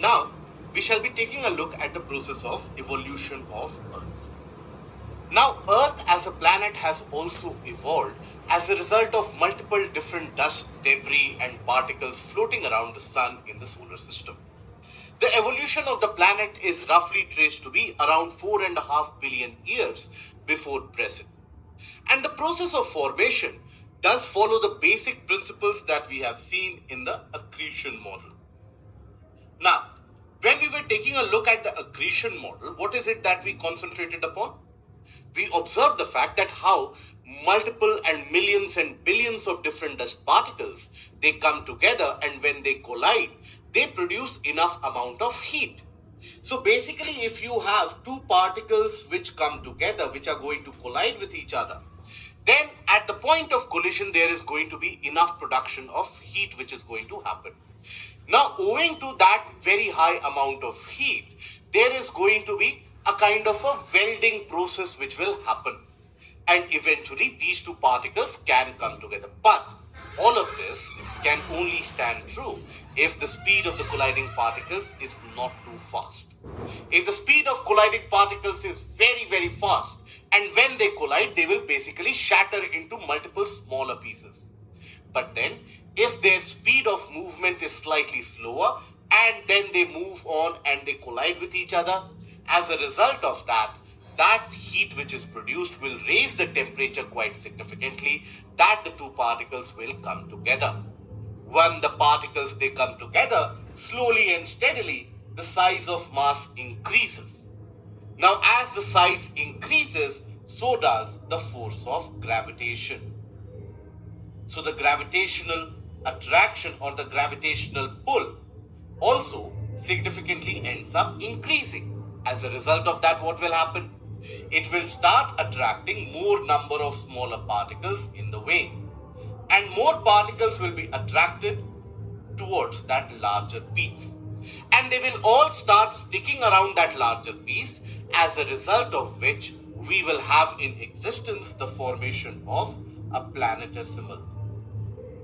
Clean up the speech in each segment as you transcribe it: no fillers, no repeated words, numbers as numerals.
Now, we shall be taking a look at the process of evolution of Earth. Now, Earth as a planet has also evolved as a result of multiple different dust, debris and particles floating around the sun in the solar system. The evolution of the planet is roughly traced to be around 4.5 billion years before present. And the process of formation does follow the basic principles that we have seen in the accretion model. Now, when we were taking a look at the accretion model, what is it that we concentrated upon? We observed the fact that how multiple and millions and billions of different dust particles, they come together, and when they collide, they produce enough amount of heat. So basically, if you have two particles which come together, which are going to collide with each other, then at the point of collision, there is going to be enough production of heat which is going to happen. Now, owing to that very high amount of heat, there is going to be a kind of a welding process which will happen. And eventually, these two particles can come together. But all of this can only stand true if the speed of the colliding particles is not too fast. If the speed of colliding particles is very, very fast, and when they collide, they will basically shatter into multiple smaller pieces. But then, if their speed of movement is slightly slower, and then they move on and they collide with each other, as a result of that, that heat which is produced will raise the temperature quite significantly, that the two particles will come together. When the particles they come together, slowly and steadily, the size of mass increases. Now, as the size increases, so does the force of gravitation. So the gravitational attraction or the gravitational pull also significantly ends up increasing. As a result of that, what will happen? It will start attracting more number of smaller particles in the way. And more particles will be attracted towards that larger piece. And they will all start sticking around that larger piece, as a result of which we will have in existence the formation of a planetesimal.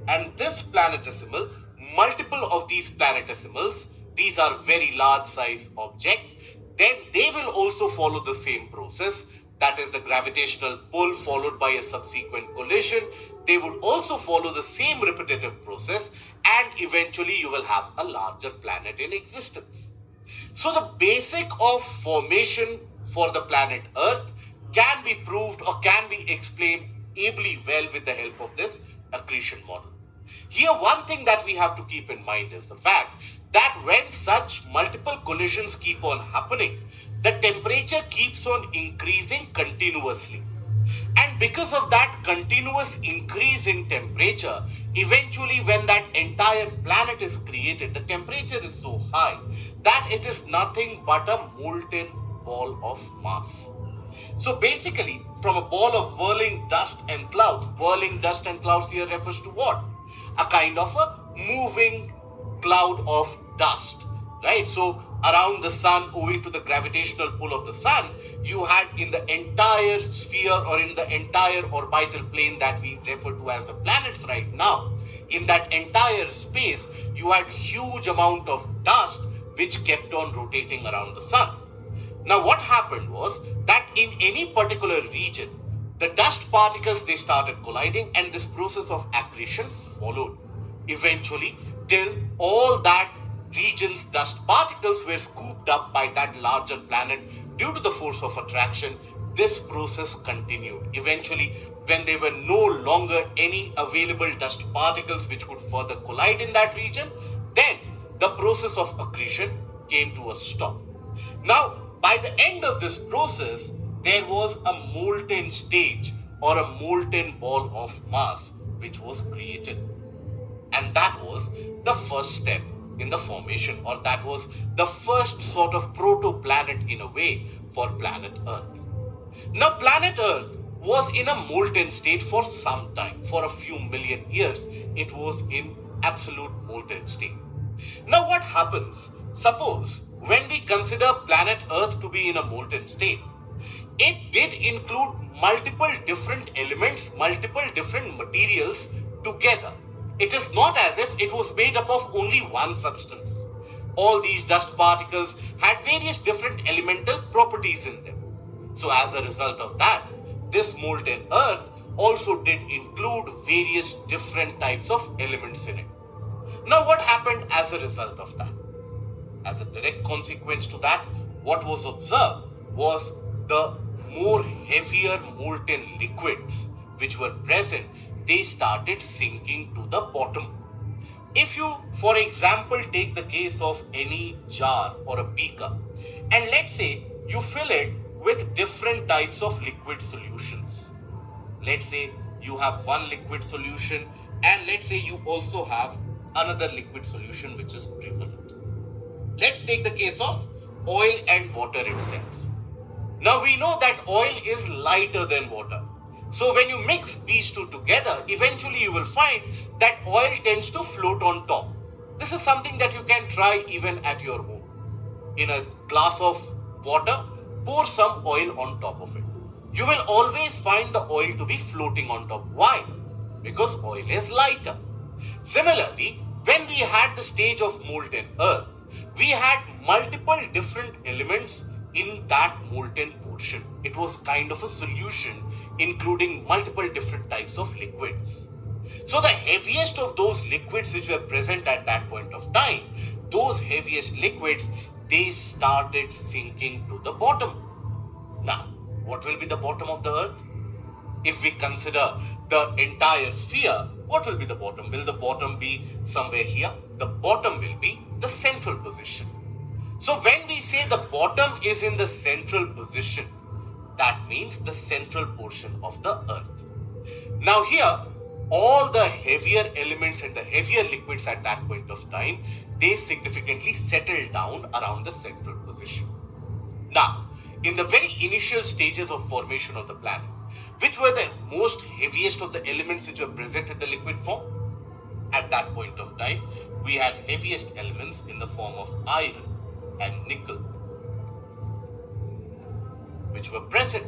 And this planetesimal, multiple of these planetesimals, these are very large size objects, then they will also follow the same process, that is the gravitational pull followed by a subsequent collision. They would also follow the same repetitive process, and eventually you will have a larger planet in existence. So the basic of formation for the planet Earth can be proved or can be explained ably well with the help of this accretion model. Here, one thing that we have to keep in mind is the fact that when such multiple collisions keep on happening, the temperature keeps on increasing continuously. And because of that continuous increase in temperature, eventually when that entire planet is created, the temperature is so high that it is nothing but a molten ball of mass. So basically, from a ball of whirling dust and clouds here refers to what? A kind of a moving cloud of dust, right? So around the sun, owing to the gravitational pull of the sun, you had in the entire sphere or in the entire orbital plane that we refer to as the planets right now, in that entire space, you had huge amount of dust which kept on rotating around the sun. Now what happened was that in any particular region, the dust particles, they started colliding, and this process of accretion followed. Eventually, till all that region's dust particles were scooped up by that larger planet due to the force of attraction, this process continued. Eventually, when there were no longer any available dust particles which could further collide in that region, then the process of accretion came to a stop. Now, by the end of this process, there was a molten stage or a molten ball of mass which was created. And that was the first step in the formation, or that was the first sort of proto-planet in a way for planet Earth. Now, planet Earth was in a molten state for some time. For a few million years, it was in absolute molten state. Now, what happens? Suppose when we consider planet Earth to be in a molten state, it did include multiple different elements, multiple different materials together. It is not as if it was made up of only one substance. All these dust particles had various different elemental properties in them. So as a result of that, this molten earth also did include various different types of elements in it. Now what happened as a result of that? As a direct consequence to that, what was observed was the more heavier molten liquids which were present, they started sinking to the bottom. If you, for example, take the case of any jar or a beaker, and let's say you fill it with different types of liquid solutions. Let's say you have one liquid solution, and let's say you also have another liquid solution which is prevalent. Let's take the case of oil and water itself. Now we know that oil is lighter than water. So when you mix these two together, eventually you will find that oil tends to float on top. This is something that you can try even at your home. In a glass of water, pour some oil on top of it. You will always find the oil to be floating on top. Why? Because oil is lighter. Similarly, when we had the stage of molten earth, we had multiple different elements in that molten portion. It was kind of a solution including multiple different types of liquids. So the heaviest of those liquids which were present at that point of time, those heaviest liquids, they started sinking to the bottom. Now, what will be the bottom of the earth? If we consider the entire sphere, what will be the bottom? Will the bottom be somewhere here? The bottom will be the central position. So when we say the bottom is in the central position, that means the central portion of the earth. Now here, all the heavier elements and the heavier liquids at that point of time, they significantly settle down around the central position. Now, in the very initial stages of formation of the planet, which were the most heaviest of the elements which were present in the liquid form? At that point of time, we had heaviest elements in the form of iron and nickel, which were present.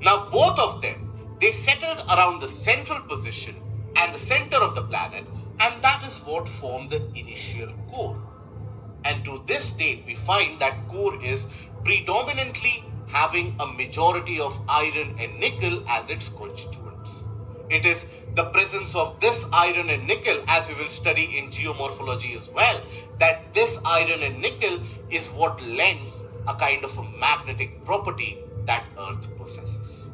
Now both of them, they settled around the central position and the center of the planet, and that is what formed the initial core. And to this date, we find that core is predominantly having a majority of iron and nickel as its constituents. It is the presence of this iron and nickel, as we will study in geomorphology as well, that this iron and nickel is what lends a kind of a magnetic property that Earth possesses.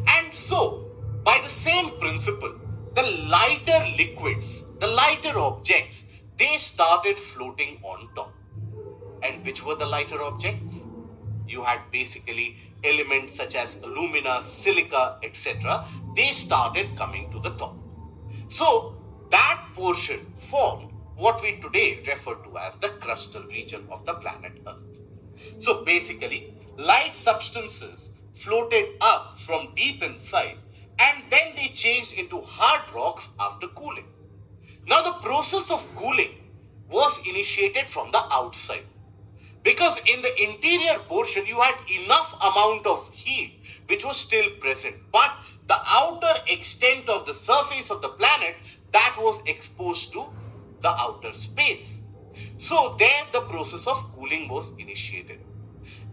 And so, by the same principle, the lighter liquids, the lighter objects, they started floating on top. And which were the lighter objects? You had basically elements such as alumina, silica, etc. They started coming to the top. So that portion formed what we today refer to as the crustal region of the planet Earth. So basically, light substances floated up from deep inside, and then they changed into hard rocks after cooling. Now the process of cooling was initiated from the outside, because in the interior portion you had enough amount of heat which was still present, but the outer extent of the surface of the planet, that was exposed to the outer space. So there the process of cooling was initiated.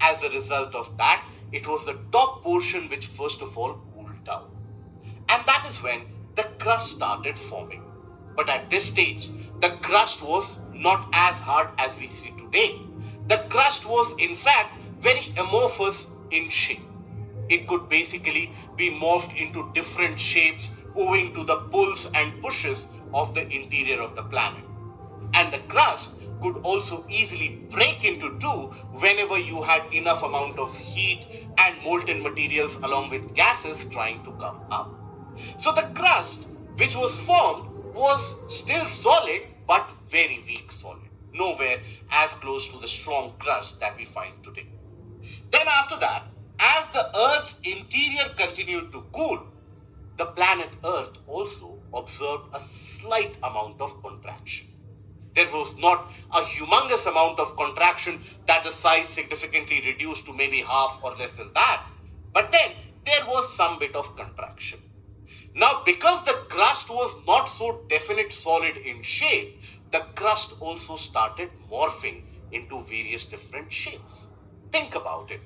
As a result of that, it was the top portion which first of all cooled down, and that is when the crust started forming. But at this stage, the crust was not as hard as we see today. The crust was in fact very amorphous in shape. It could basically be morphed into different shapes owing to the pulls and pushes of the interior of the planet. And the crust could also easily break into two whenever you had enough amount of heat and molten materials along with gases trying to come up. So the crust which was formed was still solid but very weak solid, nowhere as close to the strong crust that we find today. Then after that, as the Earth's interior continued to cool, the planet Earth also observed a slight amount of contraction. There was not a humongous amount of contraction that the size significantly reduced to maybe half or less than that, but then there was some bit of contraction. Now, because the crust was not so definite solid in shape, the crust also started morphing into various different shapes. Think about it.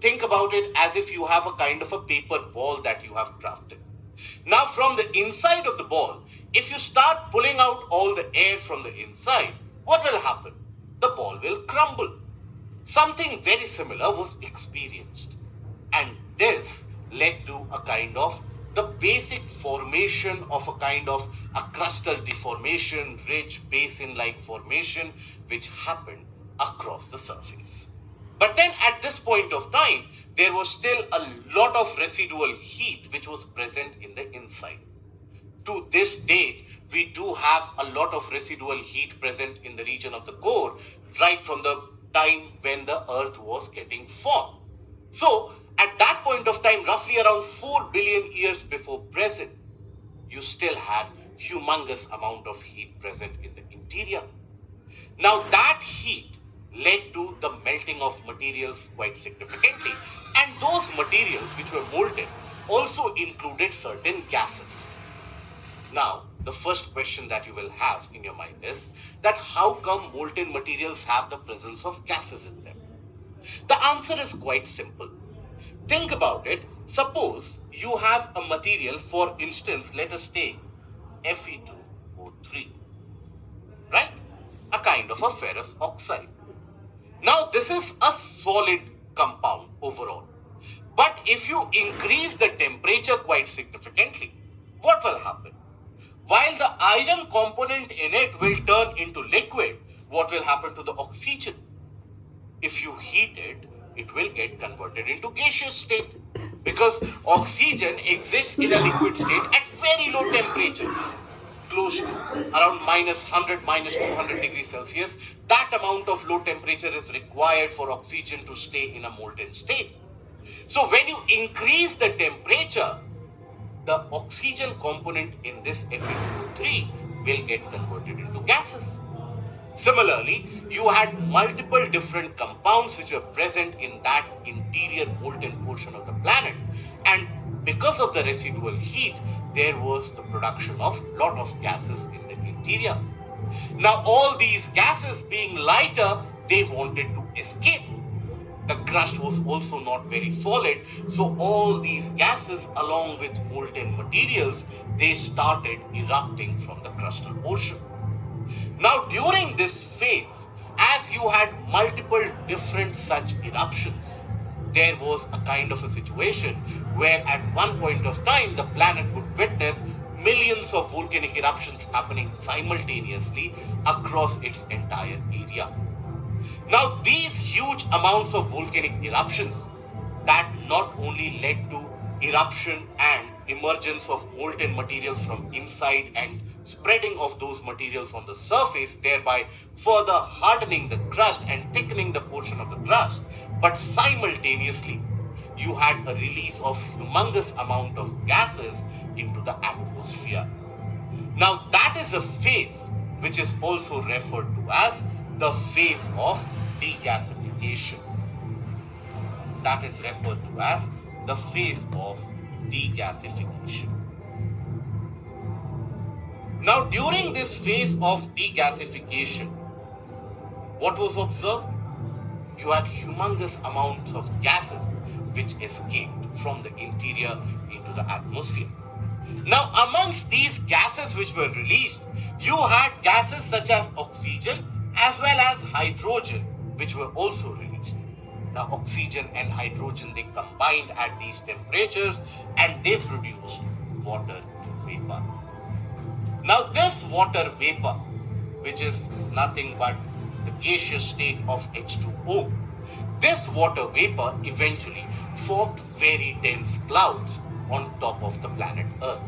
Think about it as if you have a kind of a paper ball that you have crafted. Now, from the inside of the ball, if you start pulling out all the air from the inside, what will happen? The ball will crumble. Something very similar was experienced. And this led to a kind of the basic formation of a kind of a crustal deformation, ridge, basin-like formation, which happened across the surface. But then at this point of time, there was still a lot of residual heat which was present in the inside. To this date, we do have a lot of residual heat present in the region of the core, right from the time when the earth was getting formed. So, at that point of time, roughly around 4 billion years before present, you still had humongous amount of heat present in the interior. Now that heat led to the melting of materials quite significantly, and those materials which were molten also included certain gases. Now, the first question that you will have in your mind is that how come molten materials have the presence of gases in them? The answer is quite simple. Think about it. Suppose you have a material, for instance, let us take Fe2O3, right? A kind of a ferrous oxide. Now, this is a solid compound overall. But if you increase the temperature quite significantly, what will happen? While the iron component in it will turn into liquid, what will happen to the oxygen? If you heat it, it will get converted into gaseous state, because oxygen exists in a liquid state at very low temperatures, close to around minus 100, minus 200 degrees Celsius. That amount of low temperature is required for oxygen to stay in a molten state. So when you increase the temperature, the oxygen component in this Fe2O3 will get converted into gases. Similarly, you had multiple different compounds which were present in that interior molten portion of the planet, and because of the residual heat, there was the production of lot of gases in the interior. Now, all these gases being lighter, they wanted to escape. The crust was also not very solid, so all these gases along with molten materials, they started erupting from the crustal portion. Now, during this phase, as you had multiple different such eruptions, there was a kind of a situation where at one point of time, the planet would witness millions of volcanic eruptions happening simultaneously across its entire area. Now, these huge amounts of volcanic eruptions that not only led to eruption and emergence of molten materials from inside and spreading of those materials on the surface, thereby further hardening the crust and thickening the portion of the crust, but simultaneously you had a release of humongous amount of gases into the atmosphere. Now that is a phase which is also referred to as the phase of degasification. That is referred to as the phase of degasification. Now, during this phase of degasification, what was observed? You had humongous amounts of gases which escaped from the interior into the atmosphere. Now, amongst these gases which were released, you had gases such as oxygen as well as hydrogen, which were also released. Now, oxygen and hydrogen, they combined at these temperatures and they produced water vapor. Now, this water vapor, which is nothing but the gaseous state of H2O, this water vapor eventually formed very dense clouds on top of the planet Earth.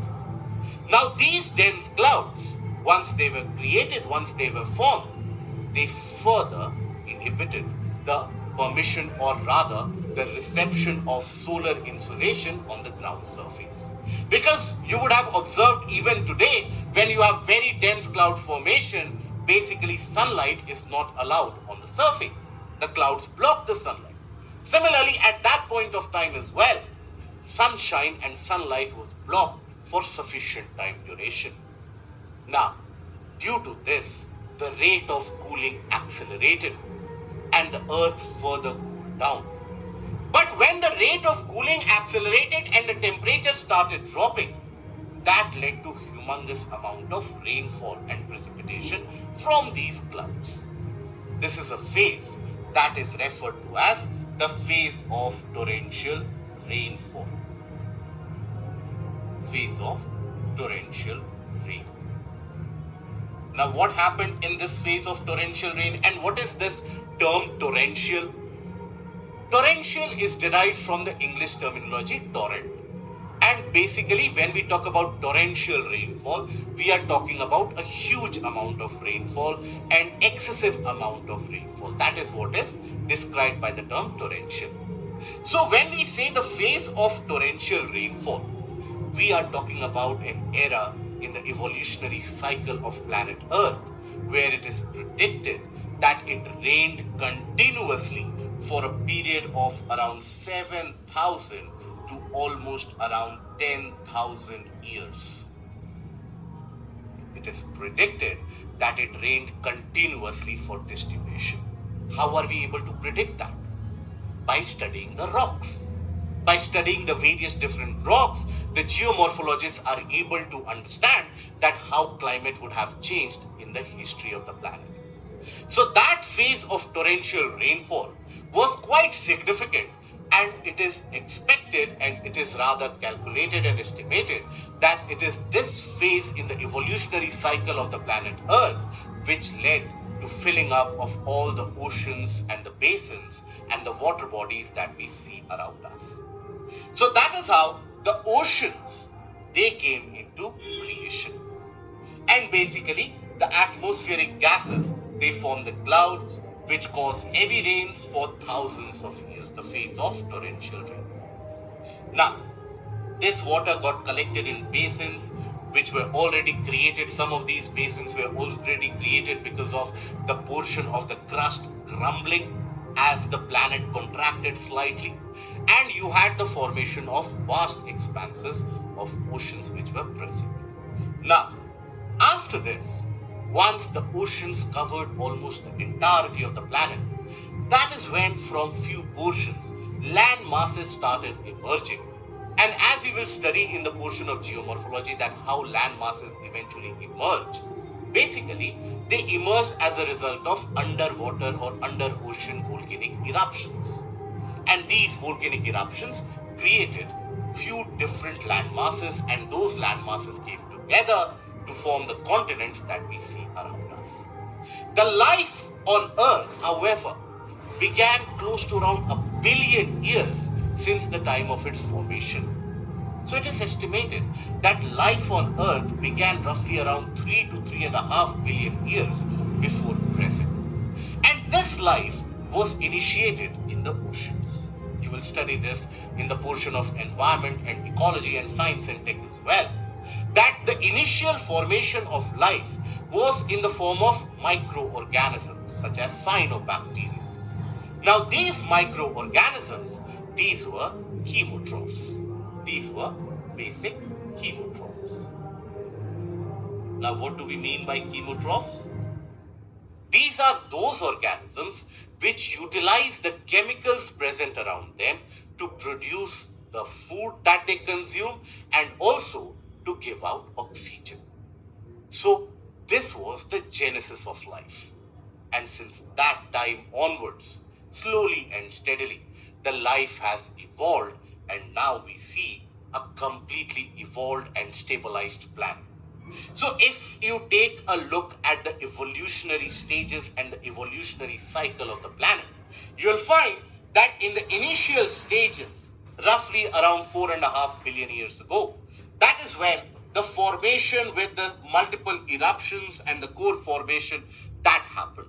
Now, these dense clouds, once they were created, once they were formed, they further inhibited the permission, or rather the reception of solar insolation on the ground surface. Because you would have observed even today, when you have very dense cloud formation, basically sunlight is not allowed on the surface. The clouds block the sunlight. Similarly, at that point of time as well, sunshine and sunlight was blocked for sufficient time duration. Now, due to this, the rate of cooling accelerated and the earth further cooled down. But when the rate of cooling accelerated and the temperature started dropping, that led to humongous amount of rainfall and precipitation from these clouds. This is a phase that is referred to as the phase of torrential rainfall. Phase of torrential rain. Now, what happened in this phase of torrential rain, and what is this term torrential? Torrential is derived from the English terminology torrent. And basically, when we talk about torrential rainfall, we are talking about a huge amount of rainfall and excessive amount of rainfall. That is what is described by the term torrential. So when we say the phase of torrential rainfall, we are talking about an era in the evolutionary cycle of planet Earth where it is predicted that it rained continuously for a period of around 7,000 to almost around 10,000 years. It is predicted that it rained continuously for this duration. How are we able to predict that? By studying the rocks. By studying the various different rocks, the geomorphologists are able to understand that how climate would have changed in the history of the planet. So that phase of torrential rainfall was quite significant, and it is expected and it is rather calculated and estimated that it is this phase in the evolutionary cycle of the planet Earth which led to filling up of all the oceans and the basins and the water bodies that we see around us. So that is how the oceans, they came into creation. And basically, the atmospheric gases, they form the clouds which cause heavy rains for thousands of years, the phase of torrential rainfall. Now, this water got collected in basins which were already created. Some of these basins were already created because of the portion of the crust crumbling as the planet contracted slightly, and you had the formation of vast expanses of oceans which were present. Now, after this, once the oceans covered almost the entirety of the planet, that is when from few portions land masses started emerging. And as we will study in the portion of geomorphology that how land masses eventually emerge, basically they emerged as a result of underwater or under ocean volcanic eruptions. And these volcanic eruptions created few different land masses, and those land masses came together to form the continents that we see around us. The life on Earth, however, began close to around 1 billion years since the time of its formation. So it is estimated that life on Earth began roughly around 3 to 3.5 billion years before present. And this life was initiated in the oceans. You will study this in the portion of environment and ecology and science and tech as well. That the initial formation of life was in the form of microorganisms such as cyanobacteria. Now these microorganisms, these were chemotrophs. These were basic chemotrophs. Now what do we mean by chemotrophs? These are those organisms which utilize the chemicals present around them to produce the food that they consume and also to give out oxygen. So this was the genesis of life. And since that time onwards, slowly and steadily, the life has evolved, and now we see a completely evolved and stabilized planet. So if you take a look at the evolutionary stages and the evolutionary cycle of the planet, you'll find that in the initial stages, roughly around 4.5 billion years ago, that is when the formation with the multiple eruptions and the core formation that happened.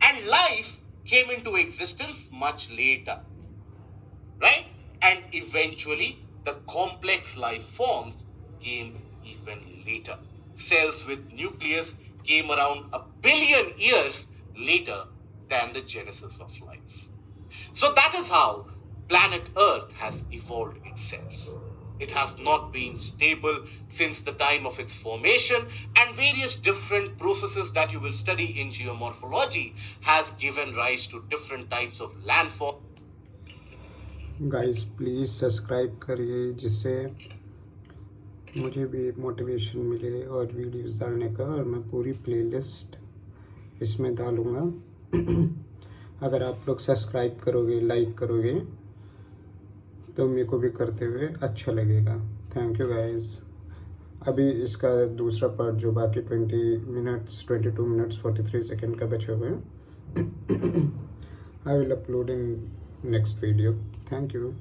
And life came into existence much later, right? And eventually the complex life forms came even later. Cells with nucleus came around 1 billion years later than the genesis of life. So that is how planet Earth has evolved itself. It has not been stable since the time of its formation, and various different processes that you will study in geomorphology has given rise to different types of landform. Guys please subscribe करिए जिससे मुझे भी motivation मिले और videos डालने का, और मैं पूरी प्लेलिस्ट इसमें डालूँगा। अगर आप लोग सब्सक्राइब करोगे, लाइक करोगे तो मेरे को भी करते हुए अच्छा लगेगा। Thank you guys. अभी इसका दूसरा पार्ट जो बाकी 22 मिनट्स 43 सेकेंड का बचे हुए हैं, I will upload in next video. Thank you.